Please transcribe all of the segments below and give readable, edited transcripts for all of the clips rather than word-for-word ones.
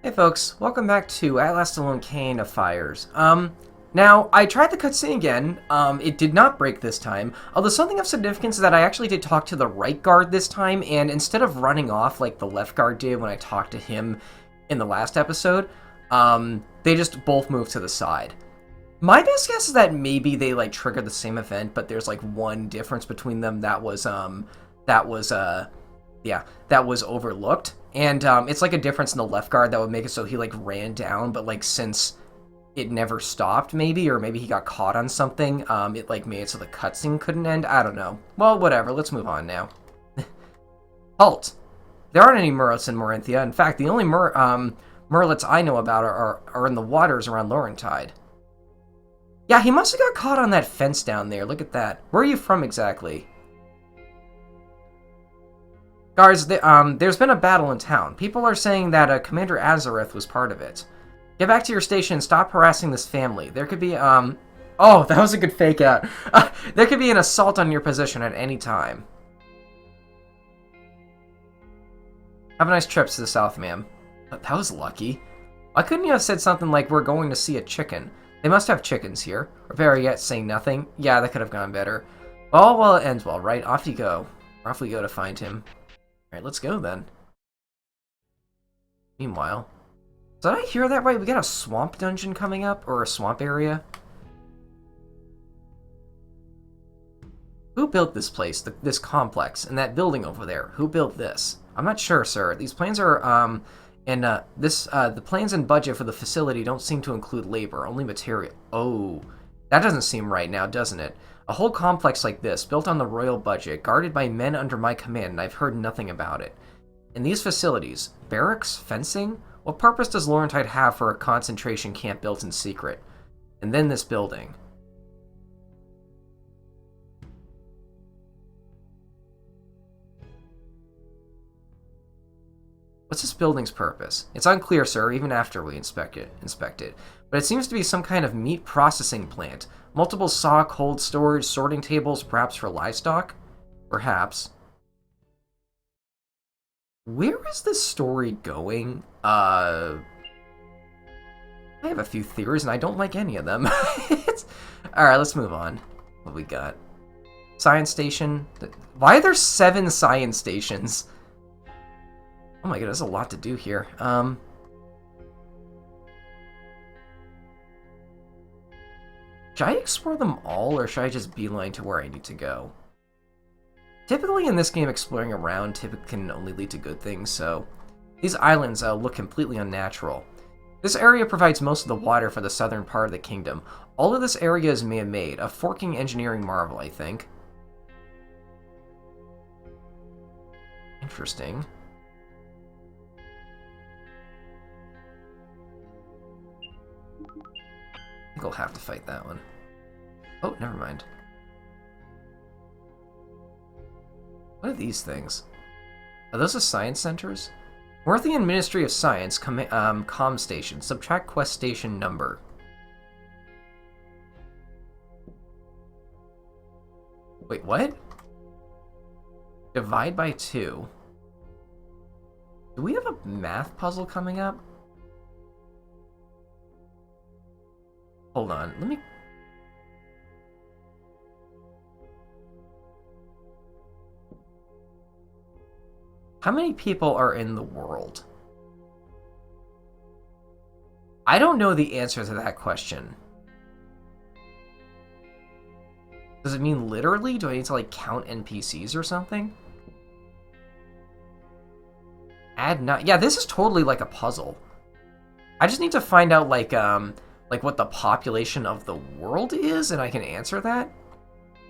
Hey folks, welcome back to At Alone Cane of Fires. Now, I tried the cutscene again, it did not break this time, although something of significance is that I actually did talk to the right guard this time, and instead of running off like the left guard did when I talked to him in the last episode, they just both moved to the side. My best guess is that maybe they like triggered the same event, but there's like one difference between them that was overlooked. And it's like a difference in the left guard that would make it so he like ran down, but like since it never stopped maybe, or maybe he got caught on something, it like made it so the cutscene couldn't end. I don't know. Well, whatever. Let's move on now. Halt! There aren't any Murlocs in Morinthia. In fact, the only Murlocs I know about are in the waters around Laurentide. Yeah, he must have got caught on that fence down there. Look at that. Where are you from exactly? Guards, there's been a battle in town. People are saying that Commander Azareth was part of it. Get back to your station and stop harassing this family. There could be, oh, that was a good fake out. There could be an assault on your position at any time. Have a nice trip to the south, ma'am. That was lucky. Why couldn't you have said something like, we're going to see a chicken? They must have chickens here. Or better yet, saying nothing. Yeah, that could have gone better. All well it ends well, right? Off you go. Off we go to find him. Alright, let's go then. Meanwhile, did I hear that right? We got a swamp dungeon coming up? Or a swamp area? Who built this place, this complex, and that building over there? Who built this? I'm not sure, sir. These plans are, the plans and budget for the facility don't seem to include labor, only material. Oh, that doesn't seem right now, doesn't it? A whole complex like this, built on the royal budget, guarded by men under my command, and I've heard nothing about it. In these facilities, barracks, fencing? What purpose does Laurentide have for a concentration camp built in secret? And then this building. What's this building's purpose? It's unclear, sir, even after we inspect it. But it seems to be some kind of meat processing plant. Multiple saw, cold storage, sorting tables, perhaps for livestock? Perhaps. Where is this story going? I have a few theories, and I don't like any of them. Alright, let's move on. What we got? Science station. Why are there 7 science stations? Oh my god, there's a lot to do here. Should I explore them all, or should I just beeline to where I need to go? Typically in this game, exploring around typically can only lead to good things, so... These islands look completely unnatural. This area provides most of the water for the southern part of the kingdom. All of this area is man-made, a forking engineering marvel, I think. Interesting. I think I'll have to fight that one. Oh, never mind. What are these things? Are those the science centers? Worthian Ministry of Science, comm station. Subtract quest station number. Wait, what? Divide by 2. Do we have a math puzzle coming up? Hold on, let me... How many people are in the world? I don't know the answer to that question. Does it mean literally? Do I need to, like, count NPCs or something? Add not... Yeah, this is totally like a puzzle. I just need to find out, like what the population of the world is, and I can answer that?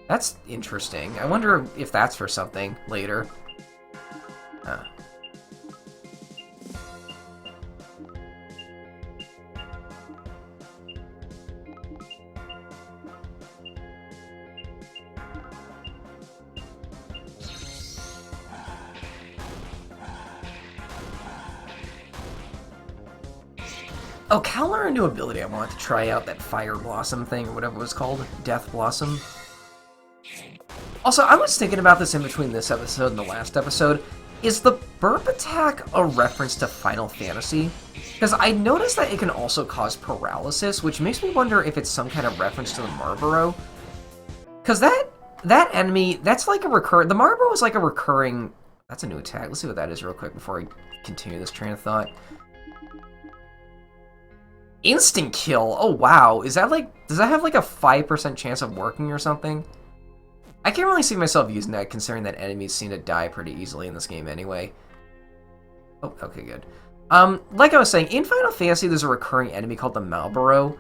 That's interesting. I wonder if that's for something later. Huh. Oh, Cal learned a new ability I wanted to try out, that Fire Blossom thing, or whatever it was called. Death Blossom. Also, I was thinking about this in between this episode and the last episode. Is the burp attack a reference to Final Fantasy? Because I noticed that it can also cause paralysis, which makes me wonder if it's some kind of reference to the Marlboro. Because that enemy, that's like a the Marlboro is like a recurring... That's a new attack. Let's see what that is real quick before I continue this train of thought. Instant kill! Oh wow, is that like... Does that have like a 5% chance of working or something? I can't really see myself using that, considering that enemies seem to die pretty easily in this game anyway. Oh, okay, good. Like I was saying, in Final Fantasy, there's a recurring enemy called the Malboro,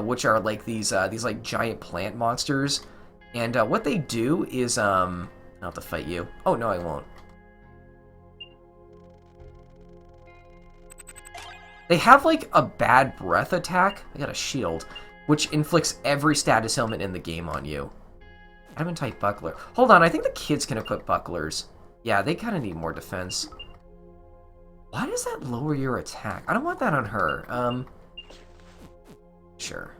which are like these like giant plant monsters. And what they do is, I'll have to fight you. Oh, no, I won't. They have like a bad breath attack. I got a shield, which inflicts every status ailment in the game on you. Adamant type buckler. Hold on, I think the kids can equip bucklers. Yeah, they kind of need more defense. Why does that lower your attack? I don't want that on her. Sure.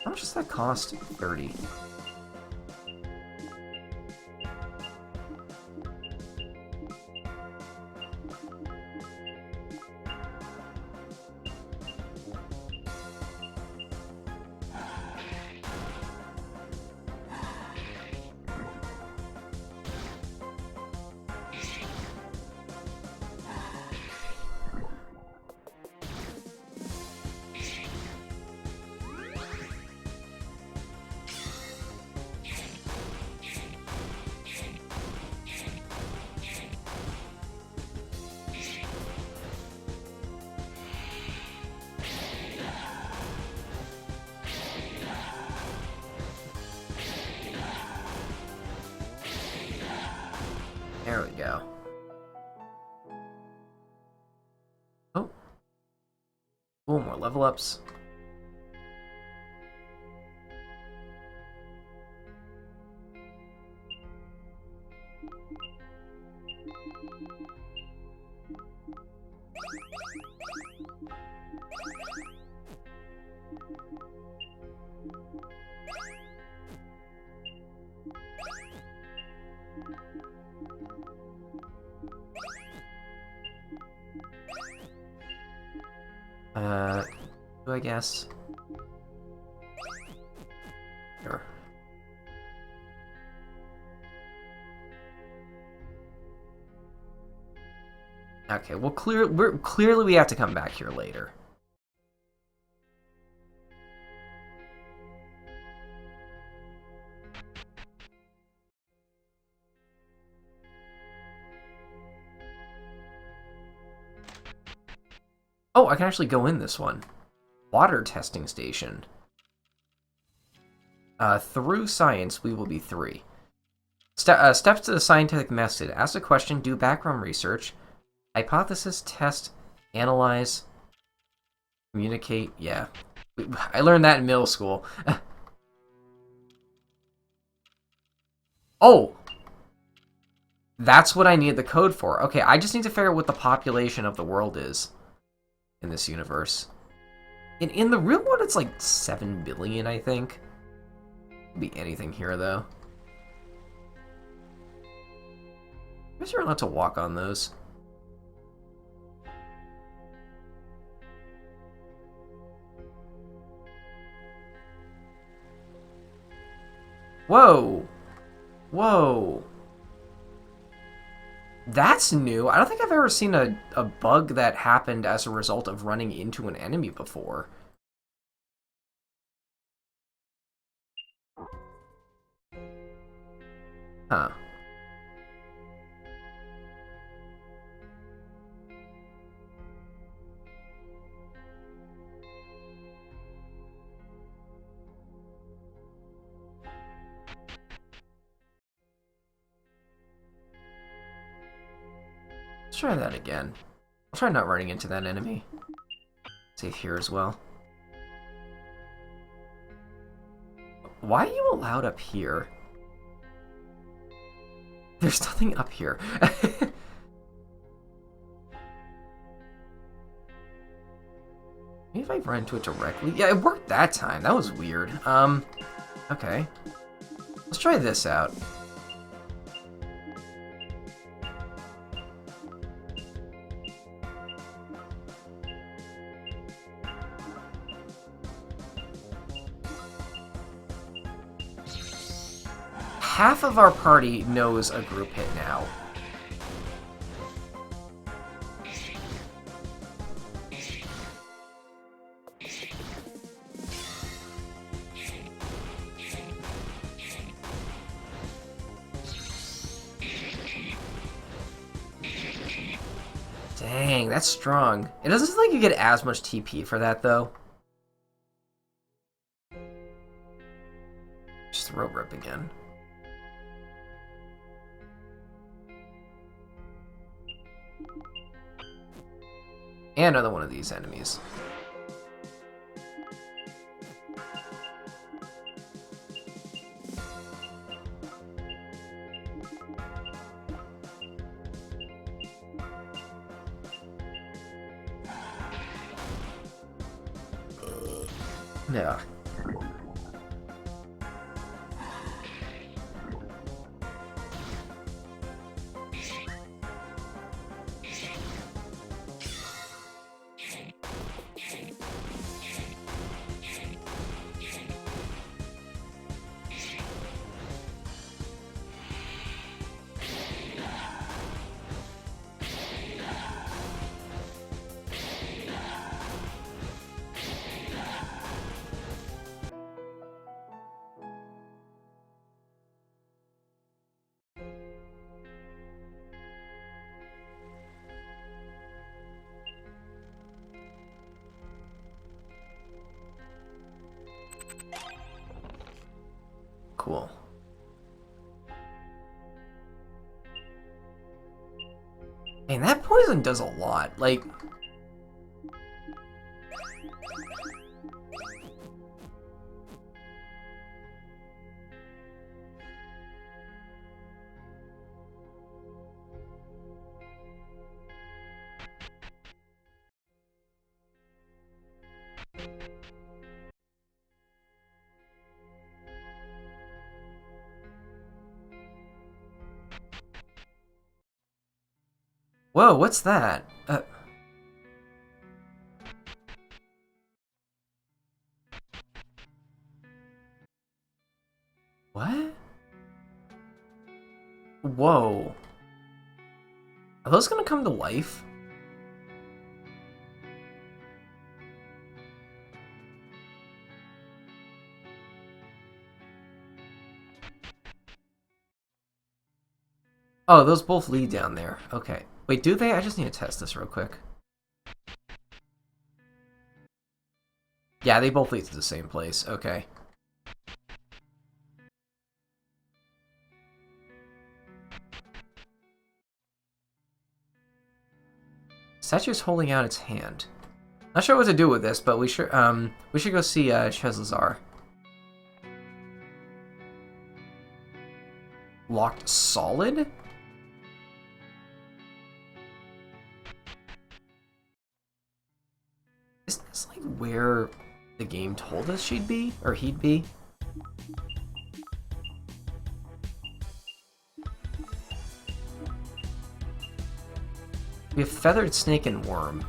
How much does that cost? 30. There we go. Oh. Oh, more level ups. I guess. Sure. Okay, well, clearly we have to come back here later. Oh, I can actually go in this one. Water testing station. Through science, we will be 3. Steps to the scientific method. Ask a question, do background research, hypothesis, test, analyze, communicate. Yeah. I learned that in middle school. Oh! That's what I need the code for. Okay, I just need to figure out what the population of the world is in this universe. In the real world, it's like 7 billion, I think. Could be anything here, though. I guess you're allowed to walk on those. Whoa! Whoa! That's new. I don't think I've ever seen a bug that happened as a result of running into an enemy before. Huh. Let's try that again. I'll try not running into that enemy. Save here as well. Why are you allowed up here? There's nothing up here. Maybe if I run into it directly? Yeah, it worked that time. That was weird. Okay. Let's try this out. Half of our party knows a group hit now. Dang, that's strong. It doesn't seem like you get as much TP for that, though. Just throw rip again. And another one of these enemies. Yeah. Cool. And that poison does a lot. Like... Whoa, what's that? What? Whoa. Are those gonna come to life? Oh, those both lead down there. Okay. Wait, do they? I just need to test this real quick. Yeah, they both lead to the same place. Okay. Statue's holding out its hand. Not sure what to do with this, but we should go see Cheslazar. Locked solid? Isn't this like where the game told us she'd be? Or he'd be? We have Feathered Snake and Worm.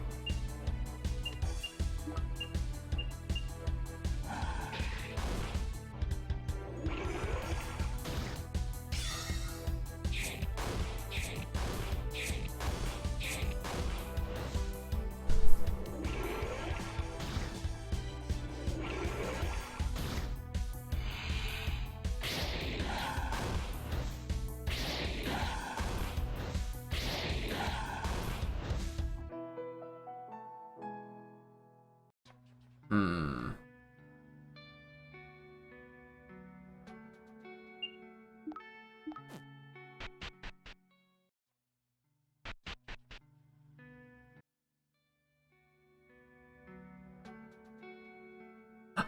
Hmm.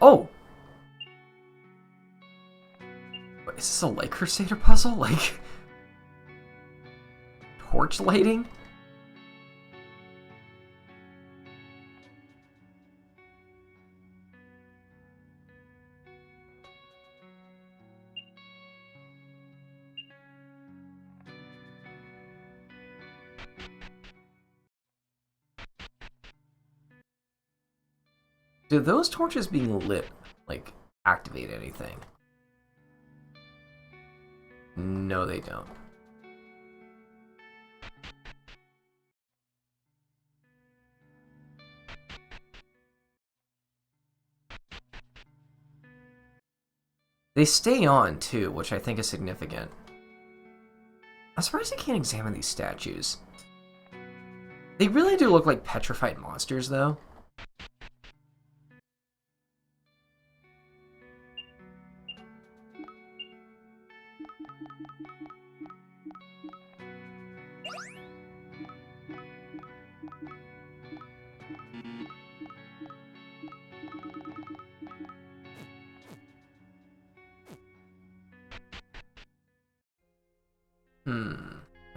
Oh! What, is this a Light Crusader puzzle? Like... torch lighting? Do those torches being lit, like, activate anything? No, they don't. They stay on, too, which I think is significant. I'm surprised I can't examine these statues. They really do look like petrified monsters, though.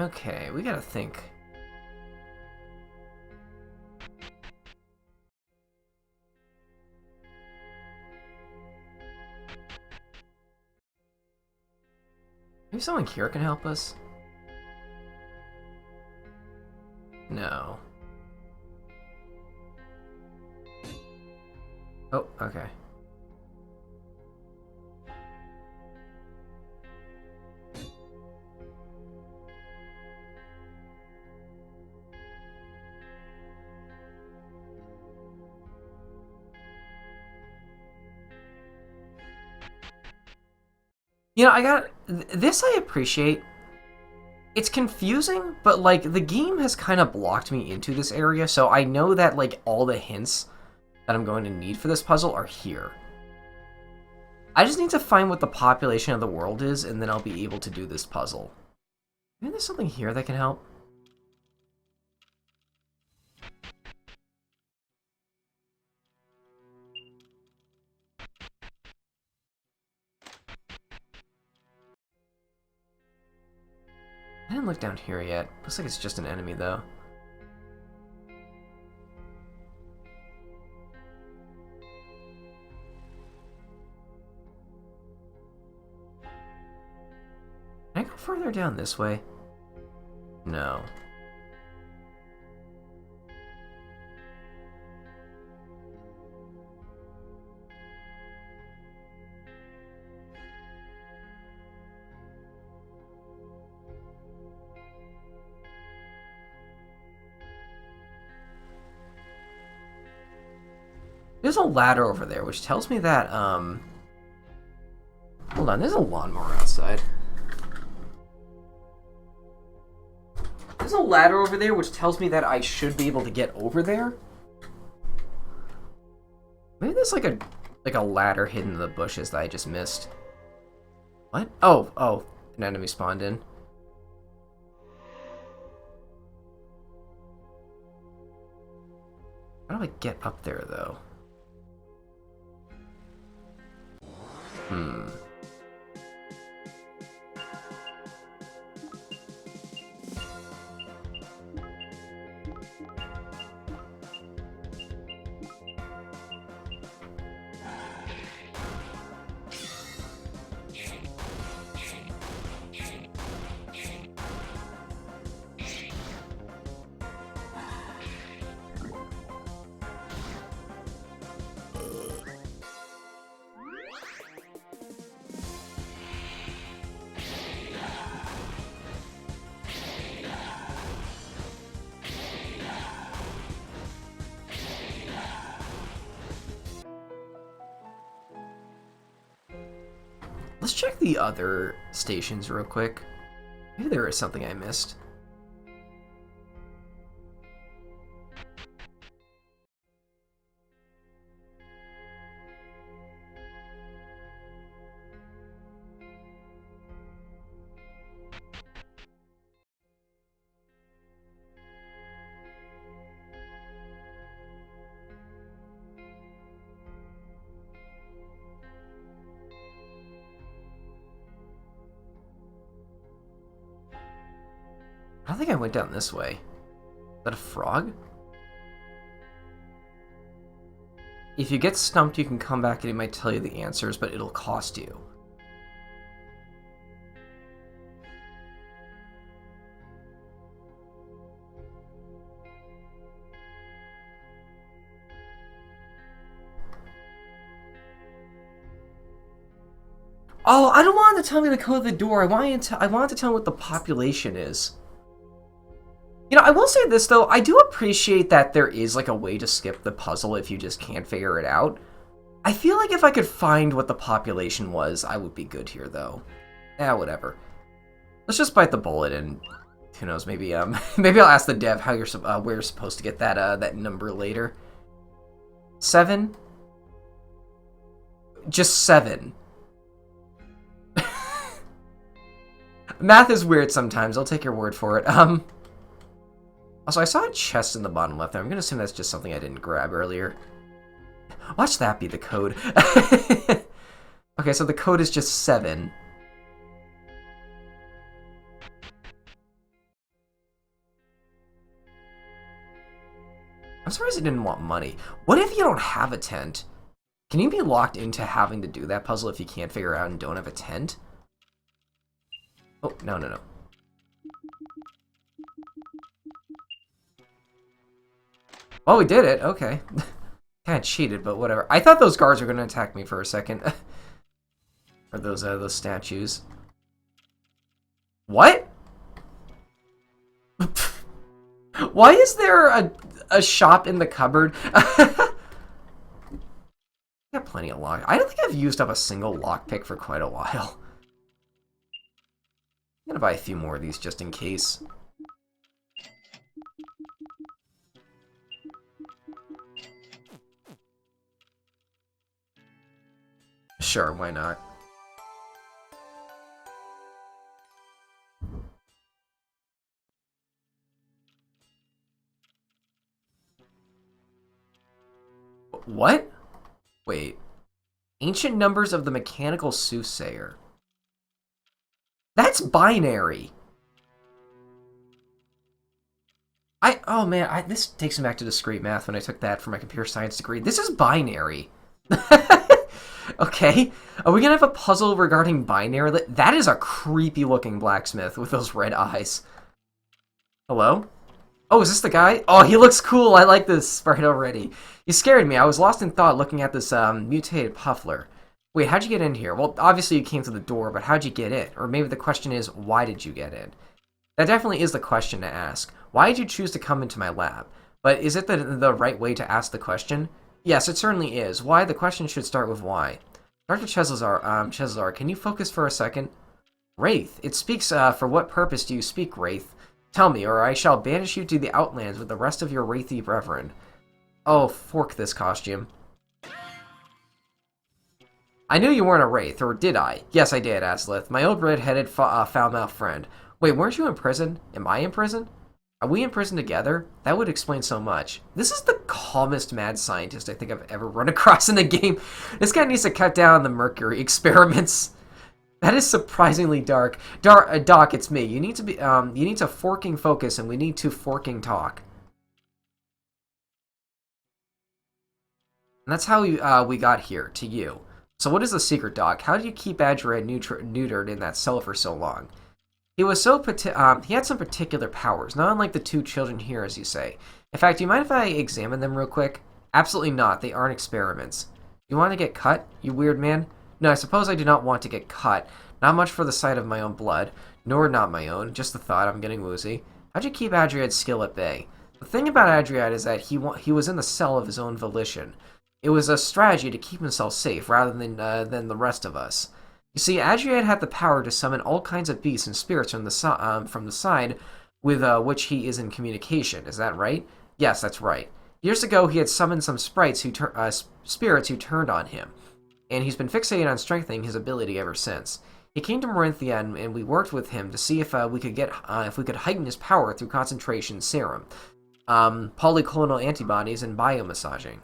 Okay, we gotta think. Maybe someone here can help us? No. Oh, okay. You know, this I appreciate. It's confusing, but, like, the game has kind of blocked me into this area, so I know that, like, all the hints that I'm going to need for this puzzle are here. I just need to find what the population of the world is, and then I'll be able to do this puzzle. Maybe there's something here that can help? I didn't look down here yet. Looks like it's just an enemy, though. Can I go further down this way? No. There's a ladder over there, which tells me that, hold on, there's a lawnmower outside. There's a ladder over there, which tells me that I should be able to get over there. Maybe there's like a ladder hidden in the bushes that I just missed. What? Oh, an enemy spawned in. How do I get up there, though? Let's check the other stations real quick. Maybe there is something I missed. I don't think I went down this way. Is that a frog? If you get stumped, you can come back and it might tell you the answers, but it'll cost you. Oh, I don't want it to tell me the code of the door. I want it to tell me what the population is. You know, I will say this, though. I do appreciate that there is, like, a way to skip the puzzle if you just can't figure it out. I feel like if I could find what the population was, I would be good here, though. Whatever. Let's just bite the bullet and, who knows, maybe, maybe I'll ask the dev how where you're supposed to get that number later. 7? Just 7. Math is weird sometimes. I'll take your word for it. Also, I saw a chest in the bottom left there. I'm gonna assume that's just something I didn't grab earlier. Watch that be the code. Okay, so the code is just 7. I'm surprised it didn't want money. What if you don't have a tent? Can you be locked into having to do that puzzle if you can't figure it out and don't have a tent? Oh, no. Well, we did it. Okay. Kind of cheated, but whatever. I thought those guards were going to attack me for a second. Or those statues. What? Why is there a shop in the cupboard? I got plenty of lock. I don't think I've used up a single lockpick for quite a while. I'm gonna buy a few more of these just in case. Sure, why not? What? Wait. Ancient numbers of the mechanical soothsayer. That's binary. Oh man, this takes me back to discrete math when I took that for my computer science degree. This is binary. Okay. Are we gonna have a puzzle regarding binary? That is a creepy looking blacksmith with those red eyes. Hello? Oh, is this the guy? Oh, he looks cool. I like this sprite already. You scared me. I was lost in thought looking at this mutated Puffler. Wait, how'd you get in here? Well, obviously you came through the door, but how'd you get in? Or maybe the question is, why did you get in? That definitely is the question to ask. Why did you choose to come into my lab? But is it the right way to ask the question? Yes, it certainly is. Why? The question should start with why. Dr. Cheslazar, can you focus for a second? Wraith. It speaks, for what purpose do you speak, Wraith? Tell me, or I shall banish you to the Outlands with the rest of your wraithy brethren. Oh, fork this costume. I knew you weren't a wraith, or did I? Yes, I did, Aslith. My old red-headed foul-mouthed friend. Wait, weren't you in prison? Am I in prison? Are we in prison together? That would explain so much. This is the calmest mad scientist I think I've ever run across in the game. This guy needs to cut down the mercury experiments. That is surprisingly dark. Doc, it's me. You need to forking focus, and we need to forking talk. And that's how we got here, to you. So what is the secret, Doc? How did you keep Adrian neutered in that cell for so long? He was he had some particular powers, not unlike the two children here, as you say. In fact, do you mind if I examine them real quick? Absolutely not. They aren't experiments. You want to get cut, you weird man? No, I suppose I do not want to get cut. Not much for the sight of my own blood, nor not my own. Just the thought, I'm getting woozy. How'd you keep Adriad's skill at bay? The thing about Adriad is that he was in the cell of his own volition. It was a strategy to keep himself safe, rather than the rest of us. You see, Adriad had the power to summon all kinds of beasts and spirits from the side with which he is in communication. Is that right? Yes, that's right. Years ago, he had summoned some spirits who turned on him, and he's been fixated on strengthening his ability ever since. He came to Morinthia, and we worked with him to see if we could heighten his power through concentration serum, polyclonal antibodies, and biomassaging.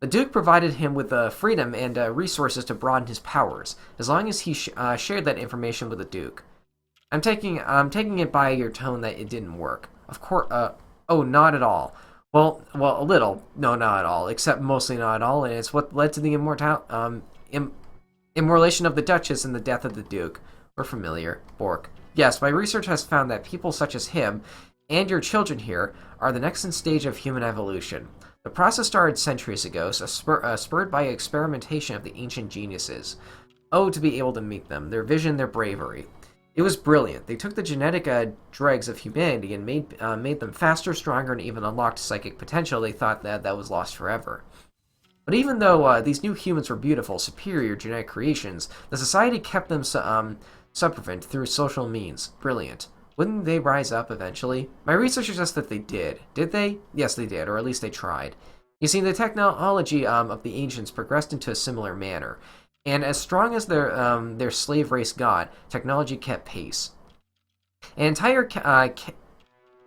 The Duke provided him with freedom and resources to broaden his powers, as long as he shared that information with the Duke. I'm taking it by your tone that it didn't work. Of course, oh, not at all. Well, a little. No, not at all. Except mostly not at all, and it's what led to the immolation of the Duchess and the death of the Duke. We're familiar. Bork. Yes, my research has found that people such as him, and your children here, are the next in stage of human evolution. The process started centuries ago, spurred by experimentation of the ancient geniuses. Oh, to be able to meet them, their vision, their bravery. It was brilliant. They took the genetic dregs of humanity and made them faster, stronger, and even unlocked psychic potential they thought that was lost forever. But even though these new humans were beautiful, superior genetic creations, the society kept them subservient through social means. Brilliant. Wouldn't they rise up eventually? My research suggests that they did. Did they? Yes, they did, or at least they tried. You see, the technology of the ancients progressed into a similar manner, and as strong as their slave race got, technology kept pace. An entire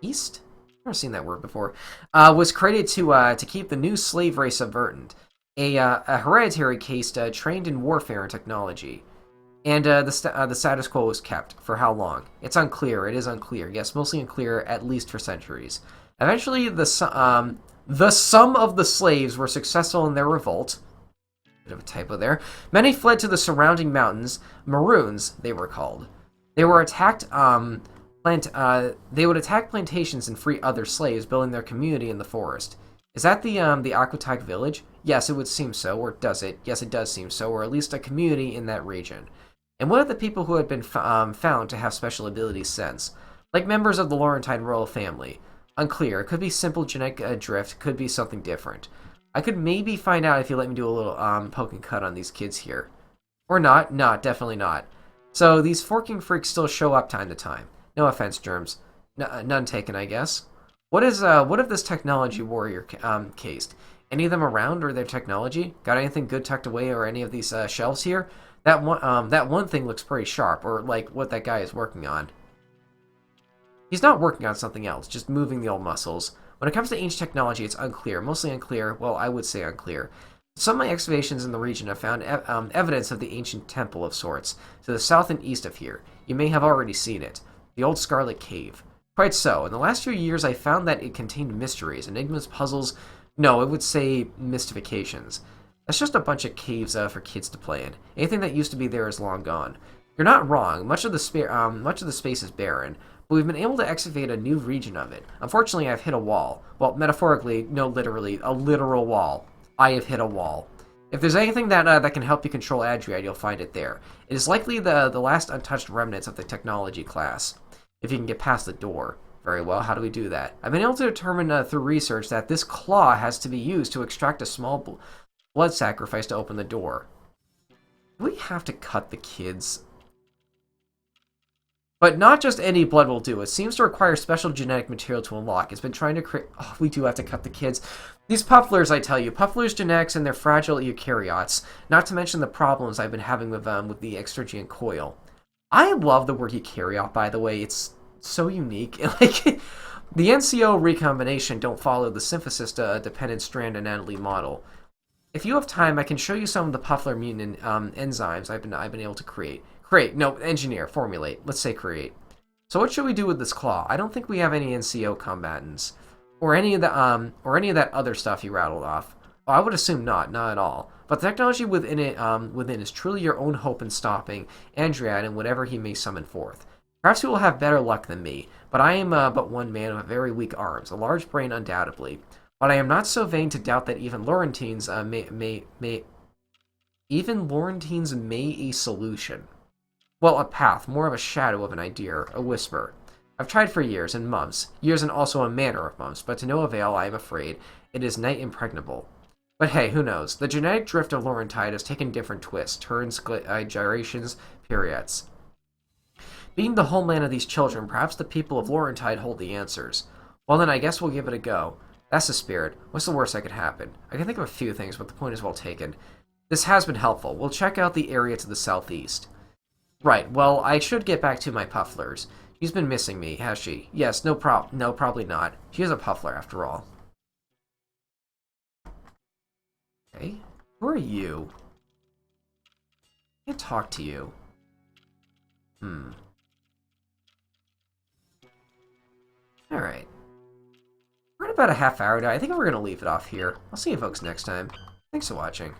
East? I've never seen that word before. Was created to keep the new slave race subverted. A hereditary caste trained in warfare and technology. And the status quo was kept. For how long? It's unclear. It is unclear. Yes, mostly unclear, at least for centuries. Eventually, the sum of the slaves were successful in their revolt. Bit of a typo there. Many fled to the surrounding mountains. Maroons, they were called. They were attacked. They would attack plantations and free other slaves, building their community in the forest. Is that the Aquatac village? Yes, it would seem so, or does it? Yes, it does seem so, or at least a community in that region. And what of the people who had been found to have special abilities since? Like members of the Laurentide royal family. Unclear. It could be simple genetic drift, could be something different. I could maybe find out if you let me do a little poke and cut on these kids here. Or not. No, definitely not. So these forking freaks still show up time to time. No offense, germs. None taken, I guess. What of this technology warrior cased? Any of them around or their technology? Got anything good tucked away or any of these shelves here? That one thing looks pretty sharp, or like what that guy is working on. He's not working on something else, just moving the old muscles. When it comes to ancient technology, it's unclear. Mostly unclear. Well, I would say unclear. Some of my excavations in the region have found evidence of the ancient temple of sorts, to the south and east of here. You may have already seen it. The old Scarlet Cave. Quite so. In the last few years, I found that it contained mysteries, enigmas, puzzles. No, it would say mystifications. That's just a bunch of caves for kids to play in. Anything that used to be there is long gone. You're not wrong. Much of the space is barren, but we've been able to excavate a new region of it. Unfortunately, I've hit a wall. Well, metaphorically, no, literally, a literal wall. I have hit a wall. If there's anything that can help you control Adriad, you'll find it there. It is likely the last untouched remnants of the technology class. If you can get past the door. Very well, how do we do that? I've been able to determine through research that this claw has to be used to extract a small blood sacrifice to open the door. Do we have to cut the kids? But not just any blood will do. It seems to require special genetic material to unlock. It's been trying to create... Oh, we do have to cut the kids. These pufflers, I tell you. Pufflers genetics and their fragile eukaryotes. Not to mention the problems I've been having with the extragean coil. I love the word eukaryote, by the way. It's so unique. Like, the NCO recombination don't follow the synthesis-dependent strand anatomy model. If you have time, I can show you some of the Puffler mutant enzymes I've been able to create. Engineer, formulate. Let's say create. So what should we do with this claw? I don't think we have any NCO combatants, or any of that other stuff you rattled off. Oh, I would assume not at all. But the technology within is truly your own hope in stopping Andriad and whatever he may summon forth. Perhaps he will have better luck than me, but I am but one man with very weak arms, a large brain undoubtedly. But I am not so vain to doubt that even Laurentines may a solution. Well, a path, more of a shadow of an idea, a whisper. I've tried for years and months, years and also a manner of months, but to no avail, I am afraid. It is night impregnable. But hey, who knows? The genetic drift of Laurentide has taken different twists, turns, gyrations, pirouettes. Being the homeland of these children, perhaps the people of Laurentide hold the answers. Well then, I guess we'll give it a go. That's the spirit. What's the worst that could happen? I can think of a few things, but the point is well taken. This has been helpful. We'll check out the area to the southeast. Right, well, I should get back to my Pufflers. She's been missing me, has she? Yes, no, probably not. She is a Puffler, after all. Okay, who are you? I can't talk to you. Alright. We're at about a half hour now. I think we're going to leave it off here. I'll see you folks next time. Thanks for watching.